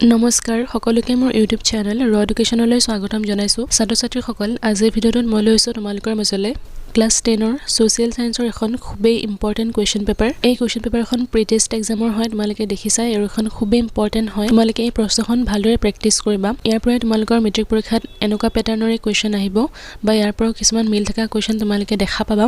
নমস্কাৰ সকলোকে মোৰ ইউটিউব চেনেল ৰ এডুকেশ্যনলৈ স্বাগতম জনাইছো ছাত্ৰ-ছাত্ৰীসকল আজিৰ ভিডিঅ'টোত মই লৈছো তোমালোকৰ মাজলৈ ক্লাস 10 ৰ সোশিয়াল সায়েন্সৰ এখন খুবেই ইম্পৰ্টেন্ট কোৱেশ্চন পেপাৰ এই কোৱেশ্চন পেপাৰখন প্ৰি টেষ্ট এক্সামৰ হয় তোমালোকে দেখিছাই আৰু এখন খুবেই ইম্পৰ্টেন্ট হয় তোমালোকে এই প্ৰশ্নখন ভালদৰে প্ৰেক্টিস কৰিবা ইয়াৰ পৰা তোমালোকৰ মেট্ৰিক পৰীক্ষাত এনেকুৱা প্যাটাৰ্ণৰে কোৱেশ্চন আহিব বা ইয়াৰ পৰা কিছুমান মিল থকা কোৱেশ্চন তোমালোকে দেখা পাবা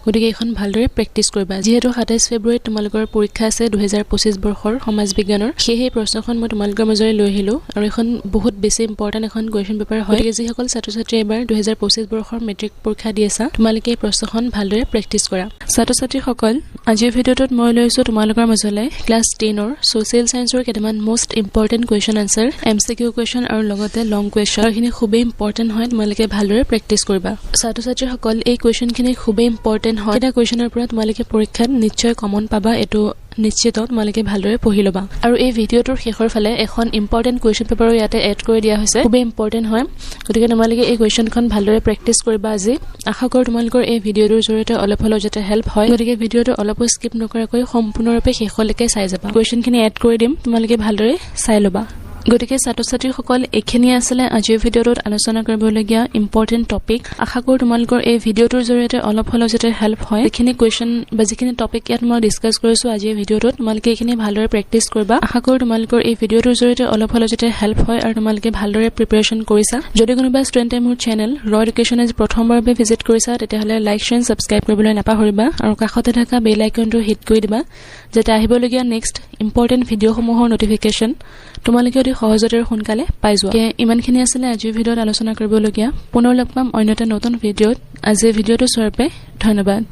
গতিকে এখন ভালদৰে প্ৰেক্টিস কৰিবা যেহেতু 27 ফেব্ৰুৱাৰীত তোমালোকৰ পৰীক্ষা আছে 2025 বৰ্ষৰ সমাজ বিজ্ঞানৰ সেই প্ৰশ্নখন মই তোমালোকৰ মাজলৈ লৈ আহিলো আৰু এখন বহুত বেছি ইম্পৰ্টেন্ট এখন কোৱেশ্চন পেপাৰ হয় গতিকে যিসকল ছাত্ৰ-ছাত্ৰী এবাৰ 2025 বৰ্ষৰ মেট্ৰিক পৰীক্ষা দি আছে তোমালোকে এই প্ৰশ্নখন ভালদৰে প্ৰেক্টিস কৰা ছাত্ৰ-ছাত্ৰীসকল আজিৰ ভিডিঅ'টোত মই লৈছো তোমালোকৰ মাজলৈ ক্লাস 10 ৰ সোশিয়াল সায়েন্সৰ কেইটামান most important question answer MCQ question আৰু লগতে লং কোৱেশ্চন এইখিনি খুবেই ইম্পৰ্টেন্ট হয় তোমালোকে ভালদৰে প্ৰেক্টিস কৰিবা ছাত্ৰ-ছাত্ৰীসকল এই কোৱেশ্চনখিনি খুবেই ইম্পৰ্টেন্ট হয় এটা কোৱেশ্চনৰ পৰা তোমালোকে পৰীক্ষাত নিশ্চয় কমন পাবা এটো নিশ্চিত তোমালোকে ভালদৰে পঢ়ি লবা আৰু এই ভিডিঅ'টোৰ শেষৰ ফালে এখন ইম্পৰ্টেন্ট কোৱেশ্চন পেপাৰো ইয়াতে এড কৰি দিয়া হৈছে খুবেই ইম্পৰ্টেন্ট হয় গতিকে তোমালোকে এই কোৱেশ্চনখন ভালদৰে প্ৰেক্টিস কৰিবা আজি আশা কৰো তোমালোকৰ এই ভিডিঅ'টোৰ জৰিয়তে অলপ হলেও যাতে হেল্প হয় গতিকে ভিডিঅ'টো অলপ স্কিপ নকৰাকৈ সম্পূৰ্ণৰূপে শেষলৈকে চাই যাবা কোৱেশ্চনখিনি এড কৰি দিম তোমালোকে ভালদৰে চাই লবা গতিকে ছাত্ৰ-ছাত্ৰীসকল এখিনি আসলে আজিৰ ভিডিঅ'টোত আলোচনা কৰিবলগীয়া ইম্পৰ্টেন্ট টপিক আশা কৰো তোমালোকৰ এই ভিডিঅ'টোৰ জৰিয়তে অলপ হলেও যাতে হেল্প হয় এখিনি কোৱেশ্চন বা যিখিনি টপিক ইয়াত মই ডিসকাস কৰিছো আজিৰ ভিডিঅ'টোত তোমালোকে এখিনি ভালদৰে প্ৰেক্টিস কৰিবা আশা কৰো তোমালোকৰ এই ভিডিঅ'টোৰ জৰিয়তে অলপ হলেও যাতে হেল্প হয় আৰু তোমালোকে ভালদৰে প্ৰিপাৰেচন কৰিছা যদি কোনোবা ষ্টুডেণ্টে মোৰ চেনেল ৰ এডুকেশ্যন এজ প্ৰথমবাৰলৈ ভিজিট কৰিছা তেতিয়াহলে লাইক শেয়াৰ সাবস্ক্ৰাইব কৰিবলৈ নাপাহৰিবা আৰু কাষতে থকা বেল আইকনটো হিট কৰি দিবা যাতে আহিবলগীয়া নেক্সট ইম্পৰ্টেন্ট ভিডিঅ'সমূহৰ নটিফিকেশন তোমালোকে অতি সহজতে সোনকালে পাই যোৱা ইমানখিনি আছিল আজিৰ ভিডিঅ'ত আলোচনা কৰিবলগীয়া পুনৰ লগ পাম অন্য এটা নতুন ভিডিঅ'ত আজিৰ ভিডিঅ'টো চোৱাৰ বাবে ধন্যবাদ